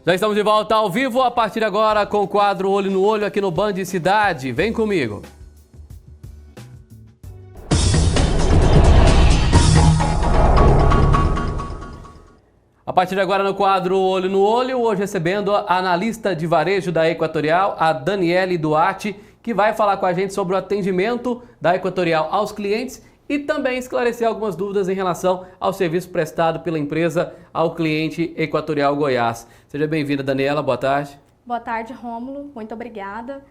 Já estamos de volta ao vivo a partir de agora com o quadro Olho no Olho aqui no Band Cidade. Vem comigo. A partir de agora no quadro Olho no Olho, hoje recebendo a analista de varejo da Equatorial, a Daniele Duarte, que vai falar com a gente sobre o atendimento da Equatorial aos clientes e também esclarecer algumas dúvidas em relação ao serviço prestado pela empresa ao cliente Equatorial Goiás. Seja bem-vinda, Daniela. Boa tarde. Boa tarde, Rômulo. Muito obrigada.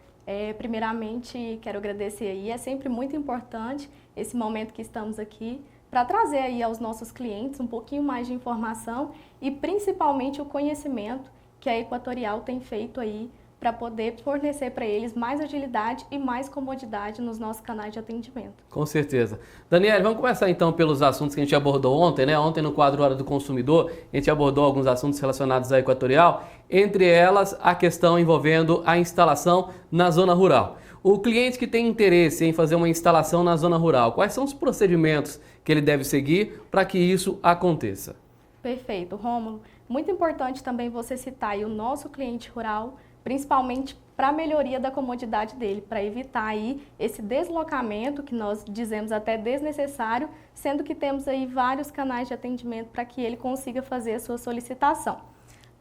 Primeiramente, quero agradecer aí. É sempre muito importante esse momento que estamos aqui para trazer aí aos nossos clientes um pouquinho mais de informação e principalmente o conhecimento que a Equatorial tem feito aí para poder fornecer para eles mais agilidade e mais comodidade nos nossos canais de atendimento. Com certeza. Daniela, vamos começar então pelos assuntos que a gente abordou ontem, né? Ontem no quadro Hora do Consumidor, a gente abordou alguns assuntos relacionados à Equatorial, entre elas a questão envolvendo a instalação na zona rural. O cliente que tem interesse em fazer uma instalação na zona rural, quais são os procedimentos que ele deve seguir para que isso aconteça? Perfeito, Rômulo. Muito importante também você citar aí o nosso cliente rural, principalmente para a melhoria da comodidade dele, para evitar aí esse deslocamento que nós dizemos até desnecessário, sendo que temos aí vários canais de atendimento para que ele consiga fazer a sua solicitação.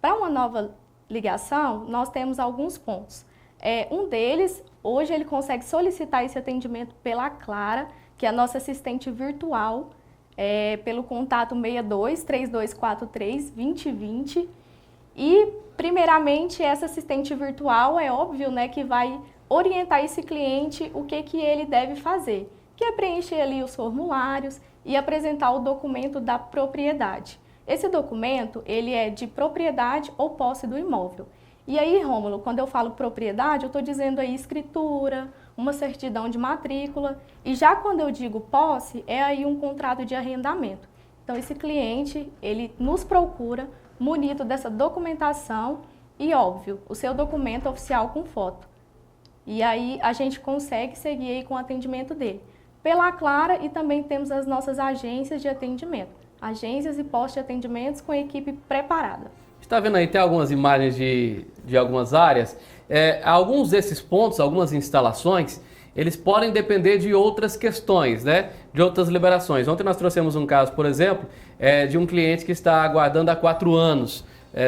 Para uma nova ligação, nós temos alguns pontos. Um deles, hoje ele consegue solicitar esse atendimento pela Clara, que é a nossa assistente virtual, pelo contato 62 3243 2020. E, primeiramente, essa assistente virtual é óbvio, né, que vai orientar esse cliente o que ele deve fazer, que é preencher ali os formulários e apresentar o documento da propriedade. Esse documento, ele é de propriedade ou posse do imóvel. E aí, Rômulo, quando eu falo propriedade, eu estou dizendo aí escritura, uma certidão de matrícula. E já quando eu digo posse, é aí um contrato de arrendamento. Então, esse cliente, ele nos procura munido dessa documentação e, óbvio, o seu documento oficial com foto. E aí a gente consegue seguir aí com o atendimento dele. Pela Clara, e também temos as nossas agências de atendimento. Agências e postos de atendimentos com equipe preparada. Está vendo aí, tem algumas imagens de algumas áreas. Alguns desses pontos, algumas instalações, eles podem depender de outras questões, né? De outras liberações. Ontem nós trouxemos um caso, por exemplo, de um cliente que está aguardando há 4 anos,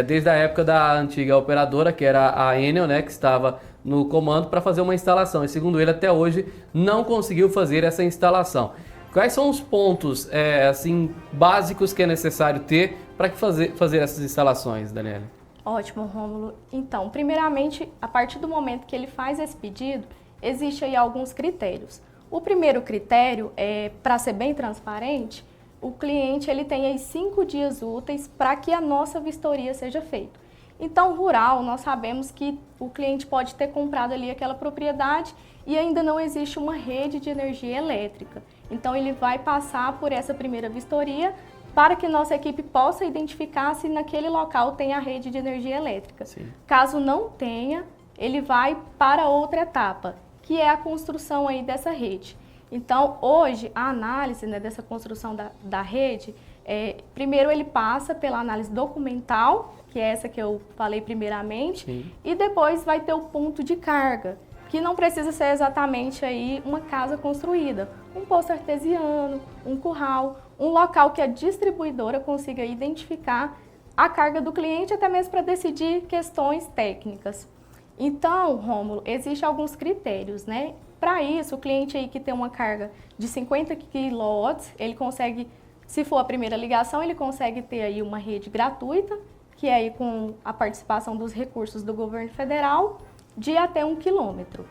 desde a época da antiga operadora, que era a Enel, né? Que estava no comando para fazer uma instalação. E segundo ele, até hoje, não conseguiu fazer essa instalação. Quais são os pontos assim, básicos que é necessário ter para fazer essas instalações, Daniela? Ótimo, Rômulo. Então, primeiramente, a partir do momento que ele faz esse pedido, existem aí alguns critérios. O primeiro critério para ser bem transparente, o cliente ele tem aí 5 dias úteis para que a nossa vistoria seja feita. Então, rural, nós sabemos que o cliente pode ter comprado ali aquela propriedade e ainda não existe uma rede de energia elétrica. Então, ele vai passar por essa primeira vistoria para que nossa equipe possa identificar se naquele local tem a rede de energia elétrica. Sim. Caso não tenha, ele vai para outra etapa, que é a construção aí dessa rede. Então, hoje, a análise, né, dessa construção da rede, primeiro ele passa pela análise documental, que é essa que eu falei primeiramente, Sim. E depois vai ter o ponto de carga, que não precisa ser exatamente aí uma casa construída, um poço artesiano, um curral, um local que a distribuidora consiga identificar a carga do cliente, até mesmo para decidir questões técnicas. Então, Rômulo, existem alguns critérios, né? Para isso, o cliente aí que tem uma carga de 50 kW, ele consegue, se for a primeira ligação, ele consegue ter aí uma rede gratuita, que é aí com a participação dos recursos do governo federal, de até 1 quilômetro,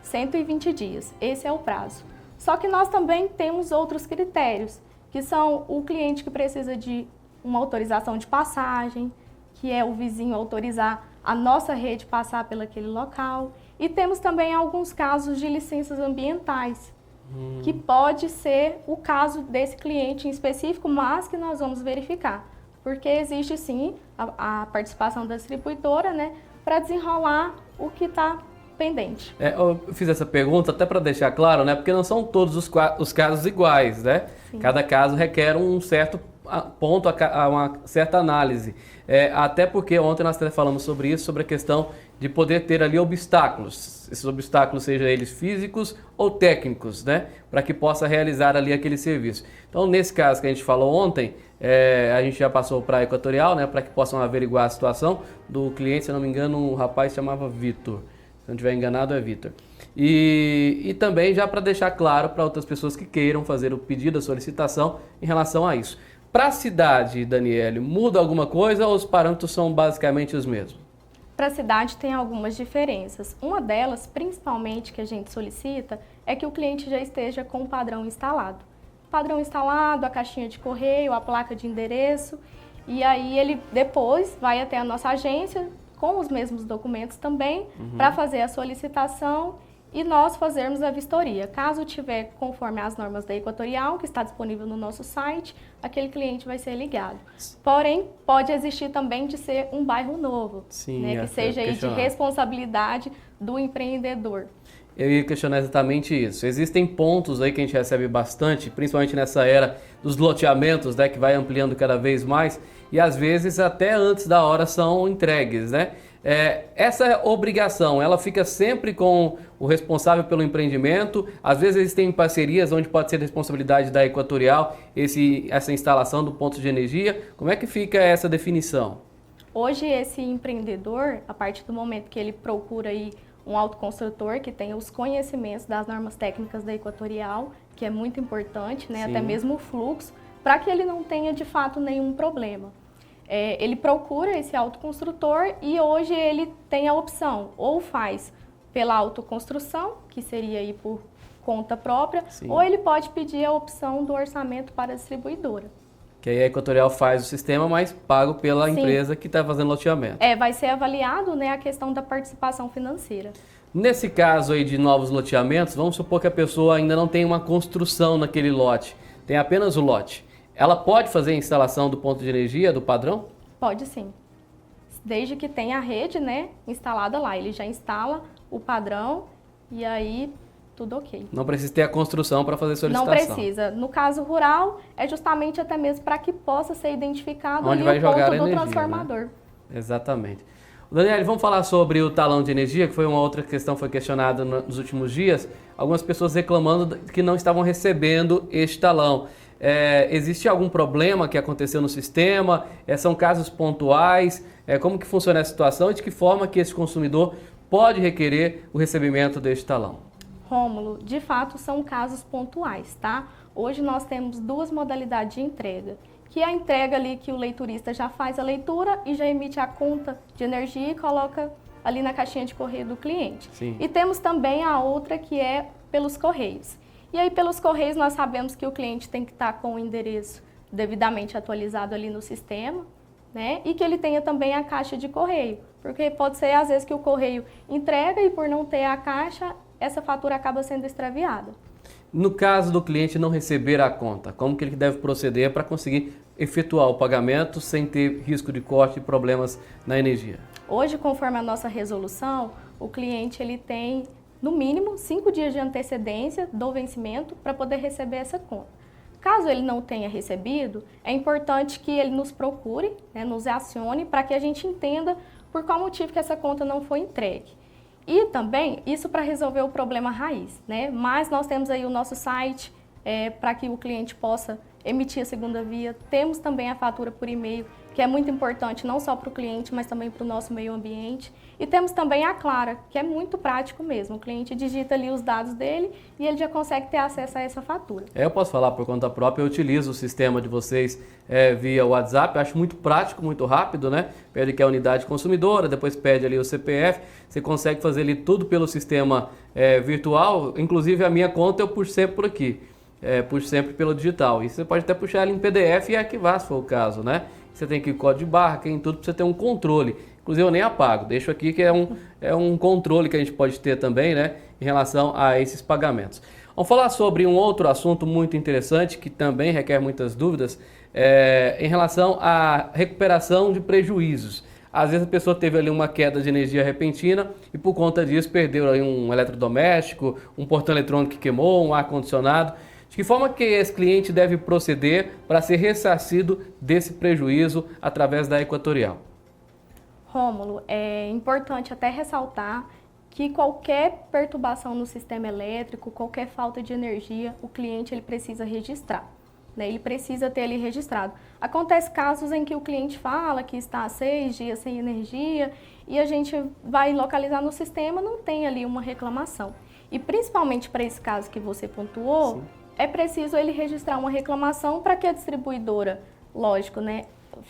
120 dias. Esse é o prazo. Só que nós também temos outros critérios, que são o cliente que precisa de uma autorização de passagem, que é o vizinho autorizar a nossa rede passar pelaquele local. E temos também alguns casos de licenças ambientais, que pode ser o caso desse cliente em específico, mas que nós vamos verificar. Porque existe sim a participação da distribuidora, né, para desenrolar o que está pendente. Eu fiz essa pergunta até para deixar claro, né, porque não são todos os casos iguais, né? Sim. Cada caso requer um certo ponto a uma certa análise. Até porque ontem nós até falamos sobre isso, sobre a questão de poder ter ali obstáculos. Esses obstáculos, sejam eles físicos ou técnicos, né? Para que possa realizar ali aquele serviço. Então, nesse caso que a gente falou ontem, a gente já passou para a Equatorial, né? Para que possam averiguar a situação do cliente. Se eu não me engano, um rapaz chamava Vitor. Se não estiver enganado, é Vitor. E também já para deixar claro para outras pessoas que queiram fazer o pedido, a solicitação em relação a isso. Para a cidade, Daniele, muda alguma coisa ou os parâmetros são basicamente os mesmos? Para a cidade tem algumas diferenças. Uma delas, principalmente, que a gente solicita, é que o cliente já esteja com o padrão instalado. Padrão instalado, a caixinha de correio, a placa de endereço, e aí ele depois vai até a nossa agência com os mesmos documentos também, para fazer a solicitação e nós fazermos a vistoria. Caso tiver conforme as normas da Equatorial, que está disponível no nosso site, aquele cliente vai ser ligado. Porém, pode existir também de ser um bairro novo, Sim, né, que seja aí de responsabilidade do empreendedor. Eu ia questionar exatamente isso. Existem pontos aí que a gente recebe bastante, principalmente nessa era dos loteamentos, né, que vai ampliando cada vez mais, e às vezes até antes da hora são entregues, né? Essa obrigação, ela fica sempre com o responsável pelo empreendimento. Às vezes existem parcerias onde pode ser responsabilidade da Equatorial essa instalação do ponto de energia. Como é que fica essa definição? Hoje esse empreendedor, a partir do momento que ele procura aí um autoconstrutor que tenha os conhecimentos das normas técnicas da Equatorial, que é muito importante, né? Até mesmo o fluxo, para que ele não tenha de fato nenhum problema. Ele procura esse autoconstrutor e hoje ele tem a opção, ou faz pela autoconstrução, que seria aí por conta própria, ou ele pode pedir a opção do orçamento para a distribuidora. Que aí a Equatorial faz o sistema, mas pago pela empresa que está fazendo loteamento. Vai ser avaliado, né, a questão da participação financeira. Nesse caso aí de novos loteamentos, vamos supor que a pessoa ainda não tem uma construção naquele lote, tem apenas o lote. Ela pode fazer a instalação do ponto de energia, do padrão? Pode sim. Desde que tenha a rede, né, instalada lá. Ele já instala o padrão e aí tudo ok. Não precisa ter a construção para fazer solicitação? Não precisa. No caso rural, é justamente até mesmo para que possa ser identificado onde ali vai o jogar ponto a do energia, transformador. Né? Exatamente. Daniele, vamos falar sobre o talão de energia, que foi uma outra questão que foi questionada nos últimos dias. Algumas pessoas reclamando que não estavam recebendo este talão. Existe algum problema que aconteceu no sistema? São casos pontuais? Como que funciona essa situação e de que forma que esse consumidor pode requerer o recebimento deste talão? Rômulo, de fato são casos pontuais, tá? Hoje nós temos duas modalidades de entrega, que é a entrega ali que o leiturista já faz a leitura e já emite a conta de energia e coloca ali na caixinha de correio do cliente. Sim. E temos também a outra que é pelos correios. E aí pelos correios nós sabemos que o cliente tem que estar com o endereço devidamente atualizado ali no sistema, né? E que ele tenha também a caixa de correio, porque pode ser às vezes que o correio entrega e por não ter a caixa, essa fatura acaba sendo extraviada. No caso do cliente não receber a conta, como que ele deve proceder para conseguir efetuar o pagamento sem ter risco de corte e problemas na energia? Hoje, conforme a nossa resolução, o cliente ele tem no mínimo 5 dias de antecedência do vencimento para poder receber essa conta. Caso ele não tenha recebido, é importante que ele nos procure, né, nos acione para que a gente entenda por qual motivo que essa conta não foi entregue. E também, isso para resolver o problema raiz, né? Mas nós temos aí o nosso site para que o cliente possa emitir a segunda via. Temos também a fatura por e-mail, que é muito importante não só para o cliente, mas também para o nosso meio ambiente. E temos também a Clara, que é muito prático mesmo. O cliente digita ali os dados dele e ele já consegue ter acesso a essa fatura. Eu posso falar por conta própria, eu utilizo o sistema de vocês via WhatsApp, eu acho muito prático, muito rápido, né? Pede que é a unidade consumidora, depois pede ali o CPF, você consegue fazer ali tudo pelo sistema virtual, inclusive a minha conta eu puxo sempre por aqui. Puxo sempre pelo digital. E você pode até puxar ela em PDF e arquivar, se for o caso, né? Você tem aqui o código de barra, tem tudo para você ter um controle. Inclusive eu nem apago, deixo aqui que é um controle que a gente pode ter também, né? Em relação a esses pagamentos. Vamos falar sobre um outro assunto muito interessante, que também requer muitas dúvidas, em relação à recuperação de prejuízos. Às vezes a pessoa teve ali uma queda de energia repentina e por conta disso perdeu ali um eletrodoméstico, um portão eletrônico que queimou, um ar-condicionado. De que forma que esse cliente deve proceder para ser ressarcido desse prejuízo através da Equatorial? Rômulo, é importante até ressaltar que qualquer perturbação no sistema elétrico, qualquer falta de energia, o cliente ele precisa registrar, né? Ele precisa ter ali registrado. Acontece casos em que o cliente fala que está há 6 dias sem energia e a gente vai localizar no sistema, não tem ali uma reclamação. E principalmente para esse caso que você pontuou, sim, é preciso ele registrar uma reclamação para que a distribuidora, lógico, né,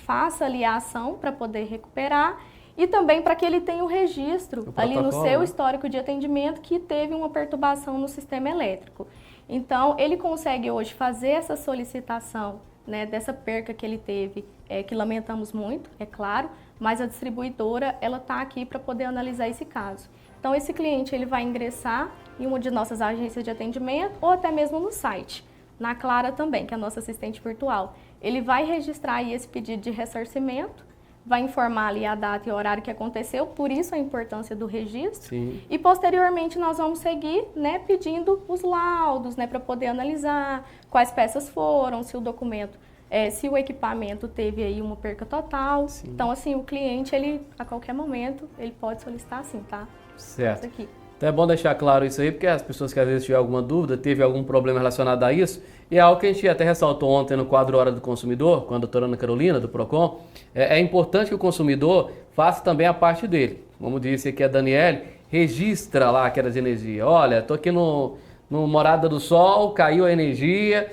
faça ali a ação para poder recuperar e também para que ele tenha o registro ali no seu histórico de atendimento que teve uma perturbação no sistema elétrico. Então, ele consegue hoje fazer essa solicitação, né, dessa perca que ele teve, que lamentamos muito, é claro, mas a distribuidora ela está aqui para poder analisar esse caso. Então, esse cliente ele vai ingressar em uma de nossas agências de atendimento ou até mesmo no site, na Clara também, que é a nossa assistente virtual. Ele vai registrar aí esse pedido de ressarcimento, vai informar ali a data e o horário que aconteceu, por isso a importância do registro. Sim. E posteriormente nós vamos seguir, né, pedindo os laudos, né, para poder analisar quais peças foram, se o documento, se o equipamento teve aí uma perca total. Sim. Então, assim, o cliente, ele, a qualquer momento, ele pode solicitar sim, tá? Certo. Isso aqui. Então é bom deixar claro isso aí, porque as pessoas que às vezes tiverem alguma dúvida, teve algum problema relacionado a isso, e é algo que a gente até ressaltou ontem no quadro Hora do Consumidor, com a doutora Ana Carolina, do PROCON, é importante que o consumidor faça também a parte dele. Como disse aqui a Daniele, registra lá a queda de energia. Olha, estou aqui no Morada do Sol, caiu a energia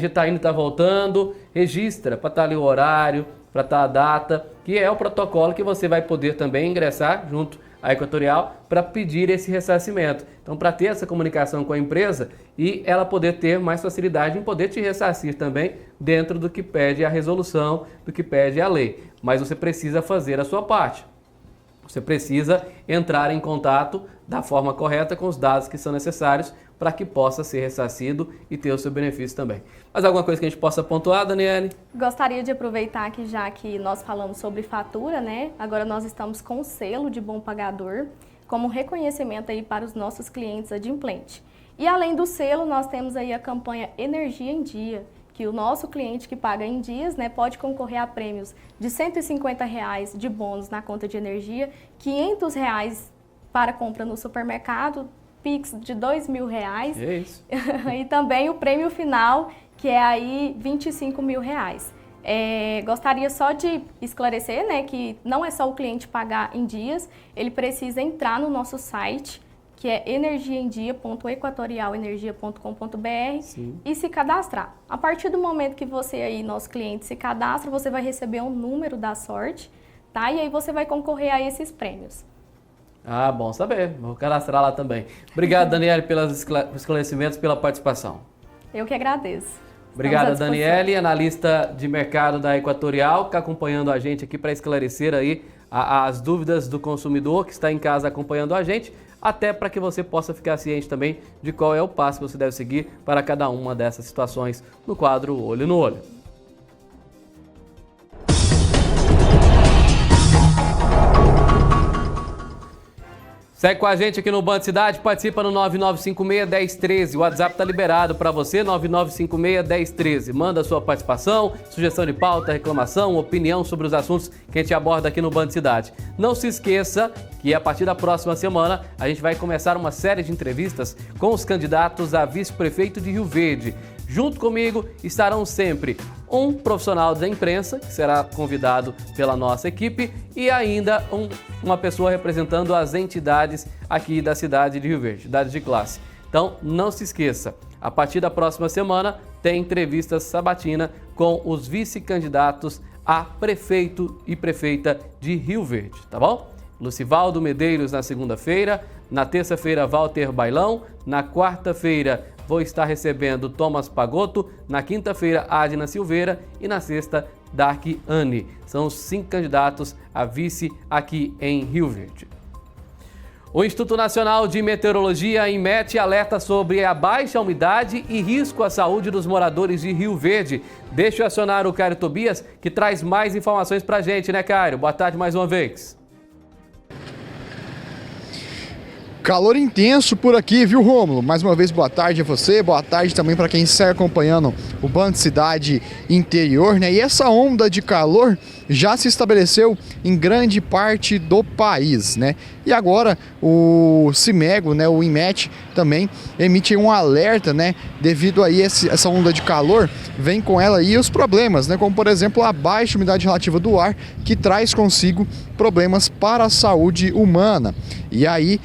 está indo e está voltando, registra para estar ali o horário, para estar a data, que é o protocolo que você vai poder também ingressar junto à Equatorial para pedir esse ressarcimento. Então, para ter essa comunicação com a empresa e ela poder ter mais facilidade em poder te ressarcir também dentro do que pede a resolução, do que pede a lei. Mas você precisa fazer a sua parte. Você precisa entrar em contato da forma correta com os dados que são necessários para que possa ser ressarcido e ter o seu benefício também. Mais alguma coisa que a gente possa pontuar, Daniele? Gostaria de aproveitar que já que nós falamos sobre fatura, né? Agora nós estamos com o selo de bom pagador como reconhecimento aí para os nossos clientes adimplentes. E além do selo, nós temos aí a campanha Energia em Dia, que o nosso cliente que paga em dias, né, pode concorrer a prêmios de R$ 150 de bônus na conta de energia, R$ 500 para compra no supermercado, Pix de R$ 2.000. É isso. E também o prêmio final, que é aí R$ 25.000. Gostaria só de esclarecer, né, que não é só o cliente pagar em dias, ele precisa entrar no nosso site, que é energiaemdia.equatorialenergia.com.br e se cadastrar. A partir do momento que você aí, nosso cliente, se cadastra, você vai receber um número da sorte, tá? E aí você vai concorrer a esses prêmios. Ah, bom saber. Vou cadastrar lá também. Obrigado, Daniele, pelos esclarecimentos, pela participação. Eu que agradeço. Obrigado, Daniele, analista de mercado da Equatorial, que está acompanhando a gente aqui para esclarecer aí as dúvidas do consumidor que está em casa acompanhando a gente, até para que você possa ficar ciente também de qual é o passo que você deve seguir para cada uma dessas situações no quadro Olho no Olho. Segue com a gente aqui no Band Cidade, participa no 9956-1013. O WhatsApp está liberado para você, 9956-1013. Manda a sua participação, sugestão de pauta, reclamação, opinião sobre os assuntos que a gente aborda aqui no Band Cidade. Não se esqueça que a partir da próxima semana a gente vai começar uma série de entrevistas com os candidatos a vice-prefeito de Rio Verde. Junto comigo estarão sempre um profissional da imprensa, que será convidado pela nossa equipe, e ainda uma pessoa representando as entidades aqui da cidade de Rio Verde, cidades de classe. Então, não se esqueça, a partir da próxima semana tem entrevista sabatina com os vice-candidatos a prefeito e prefeita de Rio Verde, tá bom? Lucivaldo Medeiros na segunda-feira, na terça-feira Walter Bailão, na quarta-feira vou estar recebendo Thomas Pagotto, na quinta-feira Adna Silveira e na sexta Dark Anne. São os 5 candidatos a vice aqui em Rio Verde. O Instituto Nacional de Meteorologia, INMET, alerta sobre a baixa umidade e risco à saúde dos moradores de Rio Verde. Deixa eu acionar o Caio Tobias, que traz mais informações pra gente, né, Caio? Boa tarde mais uma vez. Calor intenso por aqui, viu, Rômulo? Mais uma vez, boa tarde a você, boa tarde também para quem segue acompanhando o Band Cidade Interior, né? E essa onda de calor já se estabeleceu em grande parte do país, né? E agora o CIMEGO, né, o INMET também emite um alerta, né? Devido aí essa onda de calor, vem com ela aí os problemas, né? Como por exemplo a baixa umidade relativa do ar, que traz consigo problemas para a saúde humana. E aí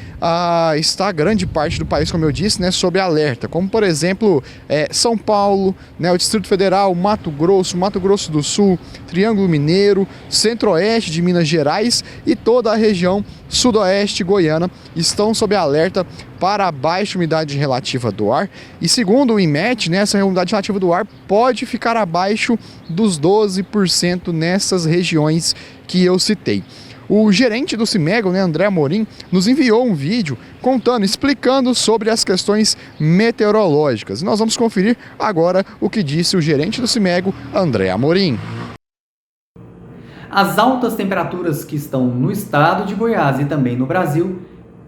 está grande parte do país, como eu disse, né, sob alerta, como por exemplo São Paulo, né, o Distrito Federal, Mato Grosso do Sul, Triângulo Mineiro, Centro-Oeste de Minas Gerais e toda a região Sudoeste goiana estão sob alerta para a baixa umidade relativa do ar. E segundo o INMET, né, essa umidade relativa do ar pode ficar abaixo dos 12% nessas regiões que eu citei. O gerente do CIMEGO, né, André Amorim, nos enviou um vídeo explicando sobre as questões meteorológicas. Nós vamos conferir agora o que disse o gerente do CIMEGO, André Amorim. As altas temperaturas que estão no estado de Goiás e também no Brasil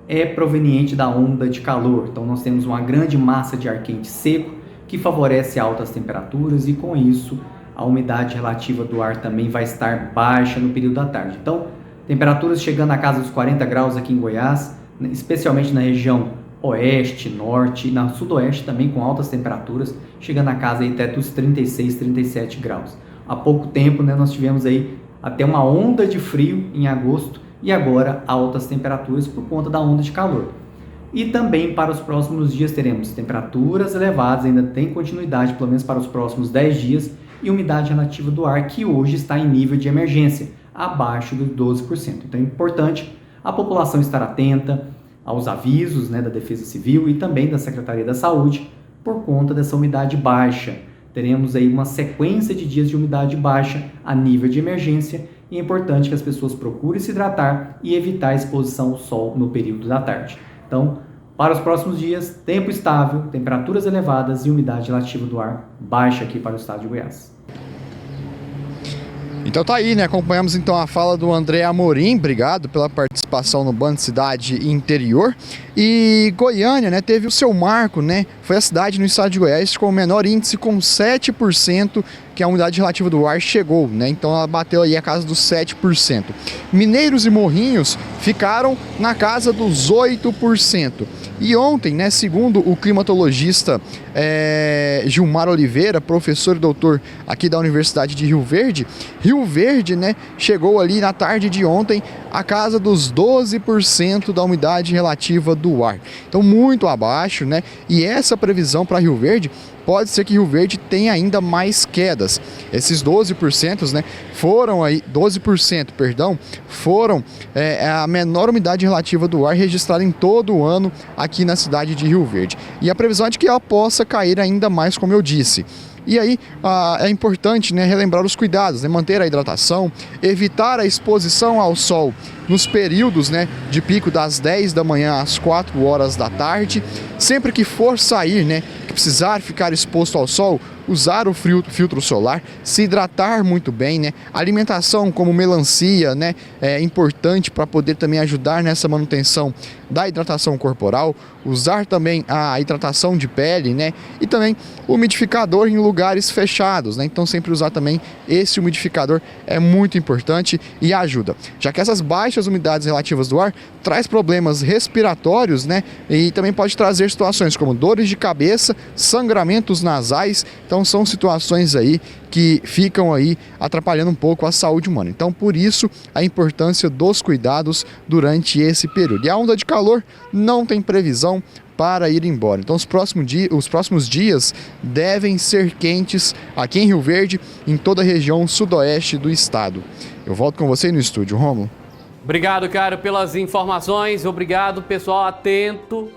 é proveniente da onda de calor. Então nós temos uma grande massa de ar quente seco que favorece altas temperaturas e com isso a umidade relativa do ar também vai estar baixa no período da tarde. Então, temperaturas chegando à casa dos 40 graus aqui em Goiás, especialmente na região oeste, norte e na sudoeste também com altas temperaturas, chegando à casa aí até dos 36, 37 graus. Há pouco tempo, né, nós tivemos aí até uma onda de frio em agosto e agora altas temperaturas por conta da onda de calor. E também para os próximos dias teremos temperaturas elevadas, ainda tem continuidade pelo menos para os próximos 10 dias e umidade relativa do ar que hoje está em nível de emergência, abaixo dos 12%. Então é importante a população estar atenta aos avisos, né, da Defesa Civil e também da Secretaria da Saúde por conta dessa umidade baixa. Teremos aí uma sequência de dias de umidade baixa a nível de emergência e é importante que as pessoas procurem se hidratar e evitar a exposição ao sol no período da tarde. Então, para os próximos dias, tempo estável, temperaturas elevadas e umidade relativa do ar baixa aqui para o estado de Goiás. Então tá aí, né? Acompanhamos então a fala do André Amorim, obrigado pela participação no Band Cidade Interior. E Goiânia, né, teve o seu marco, né? Foi a cidade no estado de Goiás com o menor índice, com 7% que a umidade relativa do ar chegou, né? Então ela bateu aí a casa dos 7%. Mineiros e Morrinhos ficaram na casa dos 8%. E ontem, né, segundo o climatologista Gilmar Oliveira, professor e doutor aqui da Universidade de Rio Verde, né, chegou ali na tarde de ontem a casa dos 12% da umidade relativa do ar. Então muito abaixo, né? E essa previsão para Rio Verde pode ser que Rio Verde tenha ainda mais quedas. Esses 12%, né, foram a menor umidade relativa do ar registrada em todo o ano aqui na cidade de Rio Verde. E a previsão é de que ela possa cair ainda mais, como eu disse. E aí é importante, né, relembrar os cuidados, né, manter a hidratação, evitar a exposição ao sol nos períodos, né, de pico das 10 da manhã às 4 horas da tarde. Sempre que for sair, né, que precisar ficar exposto ao sol, usar o filtro solar, se hidratar muito bem, né? Alimentação como melancia, né, é importante para poder também ajudar nessa manutenção da hidratação corporal, usar também a hidratação de pele, né? E também umidificador em lugares fechados, né? Então sempre usar também esse umidificador é muito importante e ajuda, já que essas baixas umidades relativas do ar traz problemas respiratórios, né? E também pode trazer situações como dores de cabeça, sangramentos nasais. Então são situações aí que ficam aí atrapalhando um pouco a saúde humana. Então por isso a importância dos cuidados durante esse período. E a onda de calor não tem previsão para ir embora. Então os próximos dias devem ser quentes aqui em Rio Verde, em toda a região sudoeste do estado. Eu volto com você no estúdio, Rômulo. Obrigado, cara, pelas informações. Obrigado, pessoal, atento,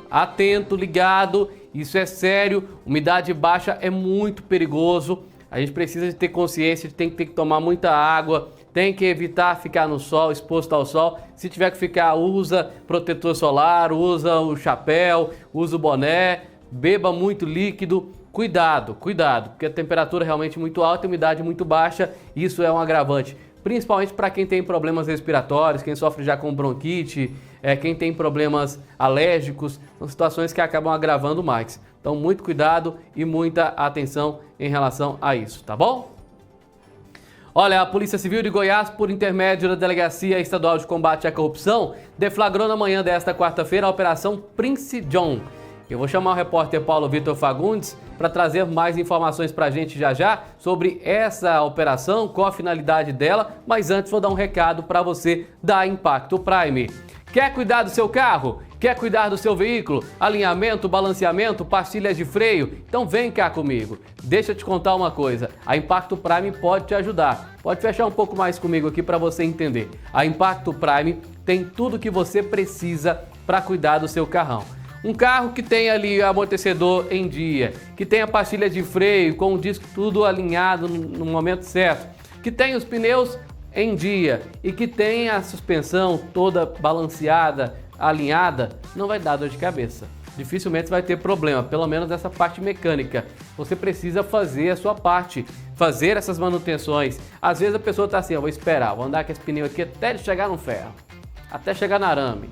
ligado. Isso é sério. Umidade baixa é muito perigoso. A gente precisa de ter consciência, tem que tomar muita água, tem que evitar ficar no sol, exposto ao sol. Se tiver que ficar, usa protetor solar, usa o chapéu, usa o boné, beba muito líquido. Cuidado, porque a temperatura é realmente muito alta e a umidade muito baixa, isso é um agravante. Principalmente para quem tem problemas respiratórios, quem sofre já com bronquite, quem tem problemas alérgicos, são situações que acabam agravando mais. Então, muito cuidado e muita atenção em relação a isso, tá bom? Olha, a Polícia Civil de Goiás, por intermédio da Delegacia Estadual de Combate à Corrupção, deflagrou na manhã desta quarta-feira a Operação Prince John. Eu vou chamar o repórter Paulo Vitor Fagundes para trazer mais informações para a gente já sobre essa operação, qual a finalidade dela, mas antes vou dar um recado para você da Impacto Prime. Quer cuidar do seu carro? Quer cuidar do seu veículo? Alinhamento, balanceamento, pastilhas de freio? Então vem cá comigo. Deixa eu te contar uma coisa. A Impacto Prime pode te ajudar. Pode fechar um pouco mais comigo aqui para você entender. A Impacto Prime tem tudo que você precisa para cuidar do seu carrão. Um carro que tem ali amortecedor em dia, que tem a pastilha de freio com o disco tudo alinhado no momento certo, que tem os pneus em dia e que tem a suspensão toda balanceada, alinhada, não vai dar dor de cabeça. Dificilmente vai ter problema, pelo menos essa parte mecânica. Você precisa fazer a sua parte, fazer essas manutenções. Às vezes a pessoa está assim, eu vou esperar, vou andar com esse pneu aqui até chegar no ferro, até chegar no arame.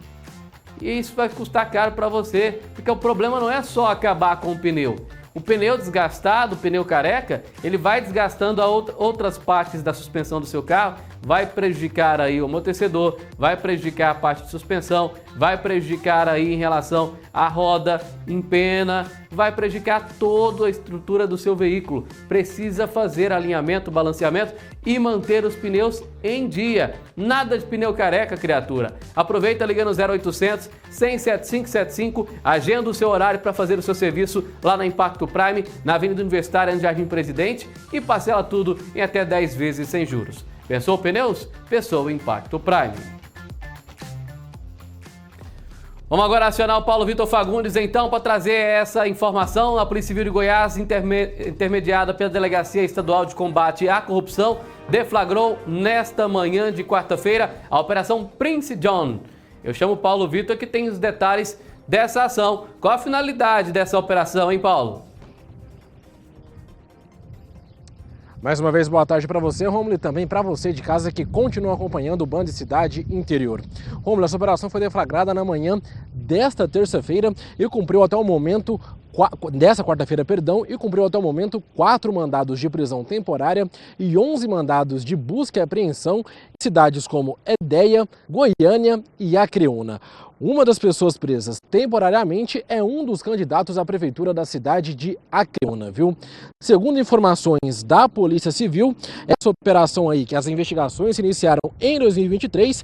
E isso vai custar caro para você, porque o problema não é só acabar com o pneu. O pneu desgastado, o pneu careca, ele vai desgastando outras partes da suspensão do seu carro, vai prejudicar aí o amortecedor, vai prejudicar a parte de suspensão, vai prejudicar aí em relação à roda, empena, vai prejudicar toda a estrutura do seu veículo. Precisa fazer alinhamento, balanceamento e manter os pneus em dia. Nada de pneu careca, criatura. Aproveita, liga no 0800 100 7575, agenda o seu horário para fazer o seu serviço lá na Impacto Prime, na Avenida Universitária, no Jardim Presidente, e parcela tudo em até 10 vezes sem juros. Pensou pneus? Pensou Impacto Prime. Vamos agora acionar o Paulo Vitor Fagundes, então, para trazer essa informação. A Polícia Civil de Goiás, intermediada pela Delegacia Estadual de Combate à Corrupção, deflagrou nesta manhã de quarta-feira a Operação Prince John. Eu chamo o Paulo Vitor, que tem os detalhes dessa ação. Qual a finalidade dessa operação, hein, Paulo? Mais uma vez, boa tarde para você, Rômulo, e também para você de casa que continua acompanhando o Band Cidade Interior. Rômulo, essa operação foi deflagrada na manhã desta terça-feira e cumpriu até o momento dessa quarta-feira, e cumpriu até o momento 4 mandados de prisão temporária e 11 mandados de busca e apreensão em cidades como Edéia, Goiânia e Acreúna. Uma das pessoas presas temporariamente é um dos candidatos à prefeitura da cidade de Acreúna, viu? Segundo informações da Polícia Civil, essa operação aí, que as investigações se iniciaram em 2023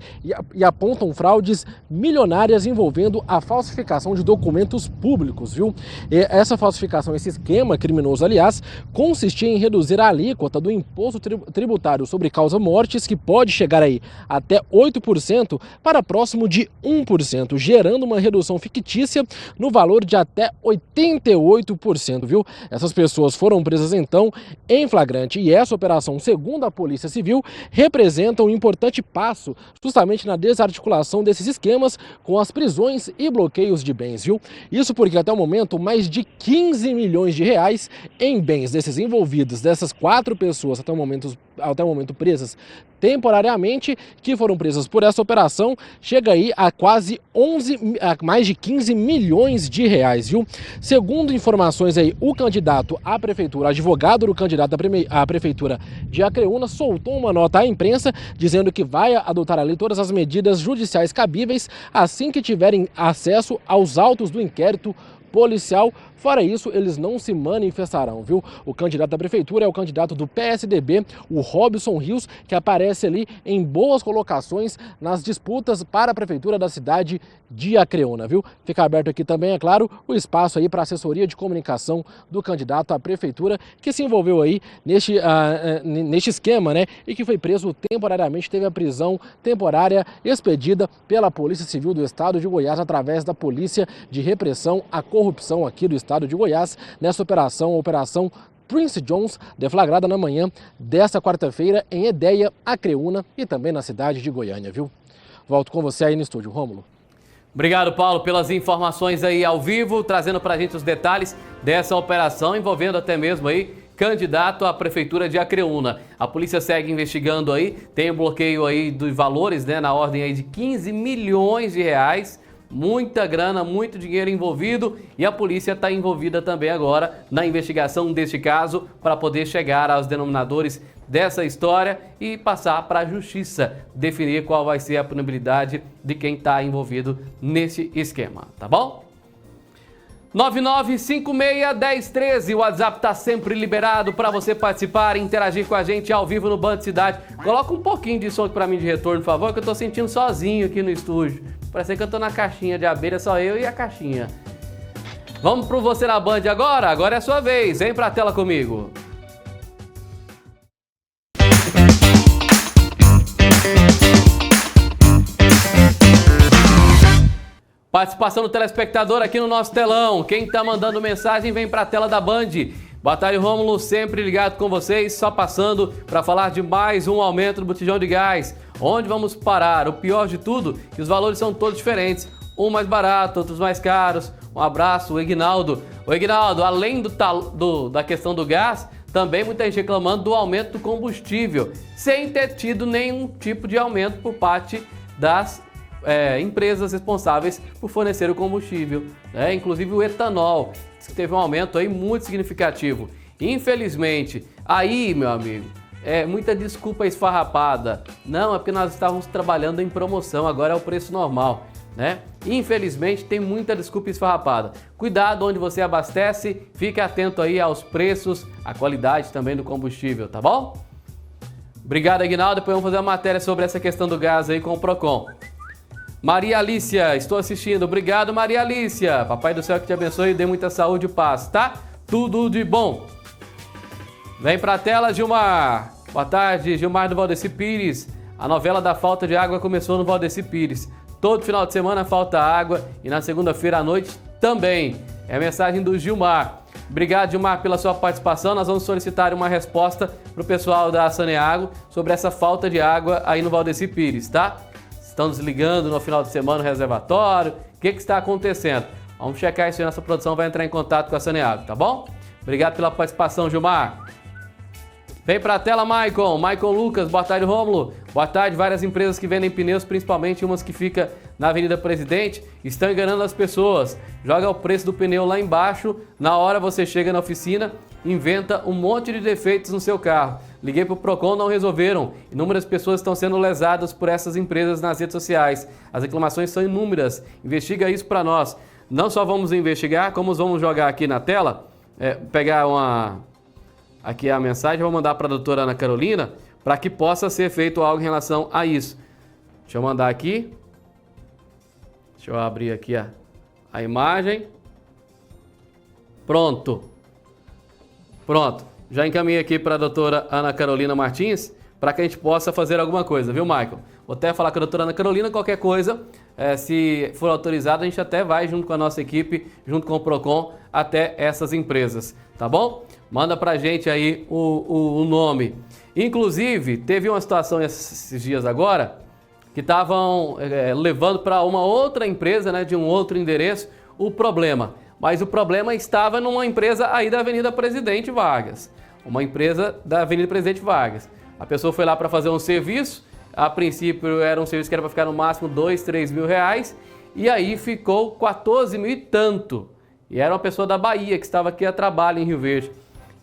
e apontam fraudes milionárias envolvendo a falsificação de documentos públicos, viu? E essa falsificação, esse esquema criminoso, aliás, consistia em reduzir a alíquota do imposto tributário sobre causa-mortes, que pode chegar aí até 8% para próximo de 1%. Gerando uma redução fictícia no valor de até 88%, viu? Essas pessoas foram presas então em flagrante e essa operação, segundo a Polícia Civil, representa um importante passo justamente na desarticulação desses esquemas com as prisões e bloqueios de bens, viu? Isso porque até o momento mais de 15 milhões de reais em bens desses envolvidos, dessas 4 pessoas até o momento presas temporariamente, que foram presas por essa operação, chega aí a quase mais de 15 milhões de reais, viu? Segundo informações aí, o candidato à prefeitura, advogado do candidato à prefeitura de Acreúna, soltou uma nota à imprensa dizendo que vai adotar ali todas as medidas judiciais cabíveis assim que tiverem acesso aos autos do inquérito policial. Fora isso, eles não se manifestarão, viu? O candidato da prefeitura é o candidato do PSDB, o Robson Rios, que aparece ali em boas colocações nas disputas para a prefeitura da cidade de Acreúna, viu? Fica aberto aqui também, é claro, o espaço aí para a assessoria de comunicação do candidato à prefeitura, que se envolveu aí neste esquema, né? E que foi preso temporariamente, teve a prisão temporária expedida pela Polícia Civil do Estado de Goiás através da Polícia de Repressão à Corrupção aqui do Estado de Goiás, nessa Operação Prince John, deflagrada na manhã desta quarta-feira em Edéia, Acreúna e também na cidade de Goiânia, viu? Volto com você aí no estúdio, Rômulo. Obrigado, Paulo, pelas informações aí ao vivo, trazendo pra gente os detalhes dessa operação, envolvendo até mesmo aí candidato à prefeitura de Acreúna. A polícia segue investigando aí, tem um bloqueio aí dos valores, né, na ordem aí de 15 milhões de reais. Muita grana, muito dinheiro envolvido e a polícia está envolvida também agora na investigação deste caso para poder chegar aos denominadores dessa história e passar para a justiça definir qual vai ser a punibilidade de quem está envolvido nesse esquema, tá bom? 9956-1013, o WhatsApp está sempre liberado para você participar e interagir com a gente ao vivo no Band Cidade. Coloca um pouquinho de som aqui para mim de retorno, por favor, que eu estou sentindo sozinho aqui no estúdio. Parece que eu estou na caixinha de abelha, só eu e a caixinha. Vamos pro Você na Band agora? Agora é a sua vez, vem para a tela comigo. Participação do telespectador aqui no nosso telão. Quem está mandando mensagem vem para a tela da Band. Boa tarde, Rômulo, sempre ligado com vocês, só passando para falar de mais um aumento do botijão de gás. Onde vamos parar? O pior de tudo, que os valores são todos diferentes. Um mais barato, outros mais caros. Um abraço, o Ignaldo. O Ignaldo, além da questão do gás, também muita gente reclamando do aumento do combustível, sem ter tido nenhum tipo de aumento por parte das empresas responsáveis por fornecer o combustível, né? Inclusive o etanol, que teve um aumento aí muito significativo. Infelizmente, aí, meu amigo, muita desculpa esfarrapada. Não, é porque nós estávamos trabalhando em promoção, agora é o preço normal, né? Infelizmente, tem muita desculpa esfarrapada. Cuidado onde você abastece, fique atento aí aos preços, à qualidade também do combustível, tá bom? Obrigado, Aguinaldo. Depois vamos fazer uma matéria sobre essa questão do gás aí com o Procon. Maria Alícia, estou assistindo. Obrigado, Maria Alícia. Papai do céu que te abençoe e dê muita saúde e paz, tá? Tudo de bom. Vem pra tela, Gilmar. Boa tarde, Gilmar do Valdeci Pires. A novela da falta de água começou no Valdeci Pires. Todo final de semana falta água e na segunda-feira à noite também. É a mensagem do Gilmar. Obrigado, Gilmar, pela sua participação. Nós vamos solicitar uma resposta pro pessoal da Saneago sobre essa falta de água aí no Valdeci Pires, tá? Estão desligando no final de semana o reservatório. O que está acontecendo? Vamos checar isso aí, nossa produção vai entrar em contato com a Saneago, tá bom? Obrigado pela participação, Gilmar. Vem para a tela, Maicon. Maicon Lucas, boa tarde, Rômulo. Boa tarde. Várias empresas que vendem pneus, principalmente umas que ficam na Avenida Presidente, estão enganando as pessoas. Joga o preço do pneu lá embaixo, na hora você chega na oficina, inventa um monte de defeitos no seu carro. Liguei para o Procon, não resolveram. Inúmeras pessoas estão sendo lesadas por essas empresas nas redes sociais. As reclamações são inúmeras. Investiga isso para nós. Não só vamos investigar, como vamos jogar aqui na tela, pegar aqui a mensagem, vou mandar para a doutora Ana Carolina, para que possa ser feito algo em relação a isso. Deixa eu mandar aqui. Deixa eu abrir aqui a imagem. Pronto. Já encaminhei aqui para a doutora Ana Carolina Martins, para que a gente possa fazer alguma coisa, viu, Michael? Vou até falar com a doutora Ana Carolina, qualquer coisa, se for autorizado, a gente até vai junto com a nossa equipe, junto com o Procon, até essas empresas, tá bom? Manda pra gente aí o nome. Inclusive, teve uma situação esses dias agora, que estavam levando para uma outra empresa, né, de um outro endereço, o problema. Mas o problema estava numa empresa aí da Avenida Presidente Vargas. Uma empresa da Avenida Presidente Vargas. A pessoa foi lá para fazer um serviço, a princípio era um serviço que era para ficar no máximo 2, 3 mil reais, e aí ficou 14 mil e tanto. E era uma pessoa da Bahia que estava aqui a trabalho em Rio Verde.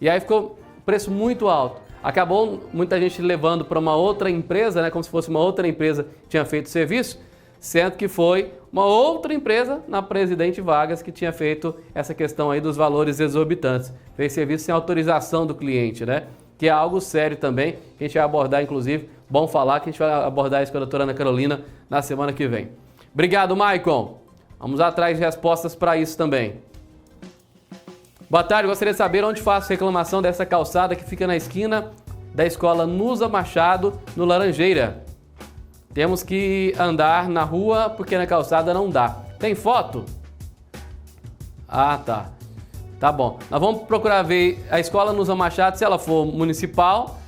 E aí ficou preço muito alto. Acabou muita gente levando para uma outra empresa, né, como se fosse uma outra empresa que tinha feito o serviço, sendo que foi uma outra empresa na Presidente Vargas que tinha feito essa questão aí dos valores exorbitantes. Fez serviço sem autorização do cliente, né? Que é algo sério também, que a gente vai abordar, inclusive, bom falar que a gente vai abordar isso com a doutora Ana Carolina na semana que vem. Obrigado, Maicon. Vamos atrás de respostas para isso também. Boa tarde, gostaria de saber onde faço reclamação dessa calçada que fica na esquina da escola Nusa Machado, no Laranjeira. Temos que andar na rua porque na calçada não dá. Tem foto? Ah, tá. Tá bom. Nós vamos procurar ver a escola Nusa Machado, se ela for municipal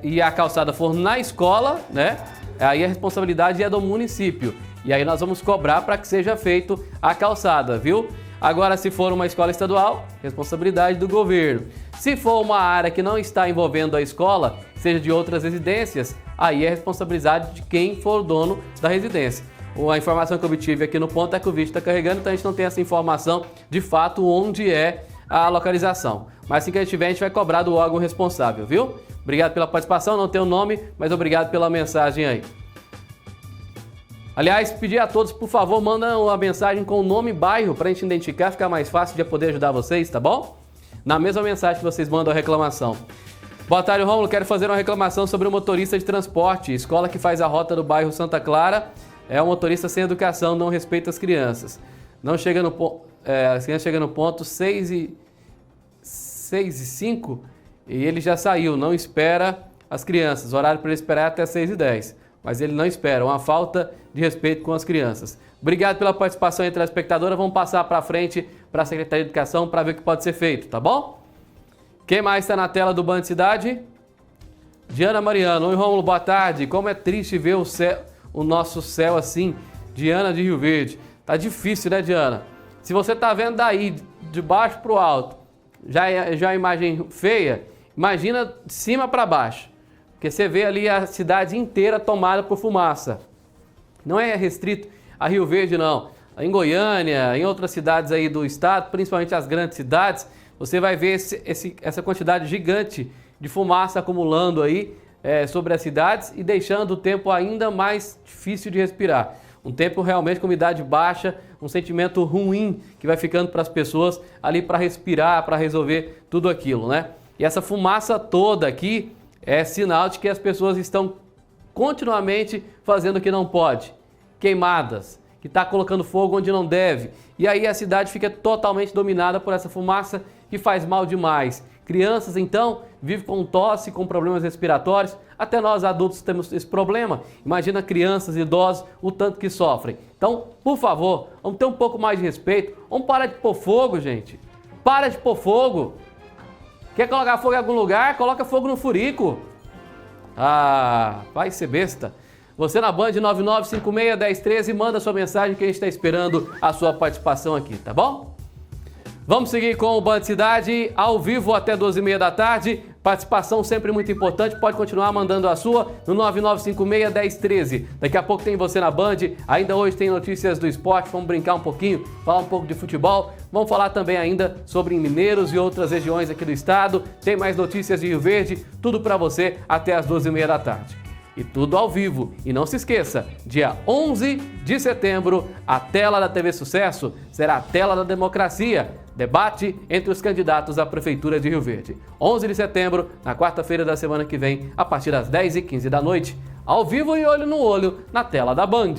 e a calçada for na escola, né? Aí a responsabilidade é do município. E aí nós vamos cobrar para que seja feito a calçada, viu? Agora, se for uma escola estadual, responsabilidade do governo. Se for uma área que não está envolvendo a escola, seja de outras residências, aí é responsabilidade de quem for o dono da residência. A informação que eu obtive aqui no ponto é que o vídeo está carregando, então a gente não tem essa informação de fato onde é a localização. Mas assim que a gente tiver, a gente vai cobrar do órgão responsável, viu? Obrigado pela participação, não tem o nome, mas obrigado pela mensagem aí. Aliás, pedir a todos, por favor, mandem uma mensagem com o nome e bairro para a gente identificar, ficar mais fácil de poder ajudar vocês, tá bom? Na mesma mensagem que vocês mandam a reclamação. Boa tarde, Rômulo. Quero fazer uma reclamação sobre o motorista de transporte. Escola que faz a rota do bairro Santa Clara é um motorista sem educação, não respeita as crianças. Não chega no ponto, as crianças chegam no ponto 6 e 5 e ele já saiu, não espera as crianças. O horário para ele esperar é até 6h10, mas ele não espera. Uma falta de respeito com as crianças. Obrigado pela participação aí, telespectadora. Vamos passar para frente para a Secretaria de Educação para ver o que pode ser feito, tá bom? Quem mais está na tela do Band Cidade? Diana Mariano. Oi, Rômulo, boa tarde. Como é triste ver o nosso céu assim. Diana de Rio Verde. Tá difícil, né, Diana? Se você tá vendo daí, de baixo para o alto, já é a imagem feia, imagina de cima para baixo. Porque você vê ali a cidade inteira tomada por fumaça. Não é restrito a Rio Verde, não. Em Goiânia, em outras cidades aí do estado, principalmente as grandes cidades, você vai ver essa quantidade gigante de fumaça acumulando aí sobre as cidades e deixando o tempo ainda mais difícil de respirar. Um tempo realmente com umidade baixa, um sentimento ruim que vai ficando para as pessoas ali para respirar, para resolver tudo aquilo, né? E essa fumaça toda aqui é sinal de que as pessoas estão continuamente fazendo o que não pode, queimadas, que está colocando fogo onde não deve. E aí a cidade fica totalmente dominada por essa fumaça que faz mal demais. Crianças, então, vivem com tosse, com problemas respiratórios. Até nós adultos temos esse problema. Imagina crianças, idosos, o tanto que sofrem. Então, por favor, vamos ter um pouco mais de respeito. Vamos parar de pôr fogo, gente. Para de pôr fogo. Quer colocar fogo em algum lugar? Coloca fogo no furico. Ah, vai ser besta. Você na Band 9956-1013, manda sua mensagem que a gente está esperando a sua participação aqui, tá bom? Vamos seguir com o Band Cidade, ao vivo até 12h30 da tarde. Participação sempre muito importante, pode continuar mandando a sua no 9956-1013. Daqui a pouco tem você na Band, ainda hoje tem notícias do esporte, vamos brincar um pouquinho, falar um pouco de futebol. Vamos falar também ainda sobre Mineiros e outras regiões aqui do estado. Tem mais notícias de Rio Verde, tudo para você até as 12h30 da tarde. E tudo ao vivo. E não se esqueça, dia 11 de setembro, a tela da TV Sucesso será a tela da democracia. Debate entre os candidatos à Prefeitura de Rio Verde. 11 de setembro, na quarta-feira da semana que vem, a partir das 10h15 da noite, ao vivo e olho no olho, na tela da Band.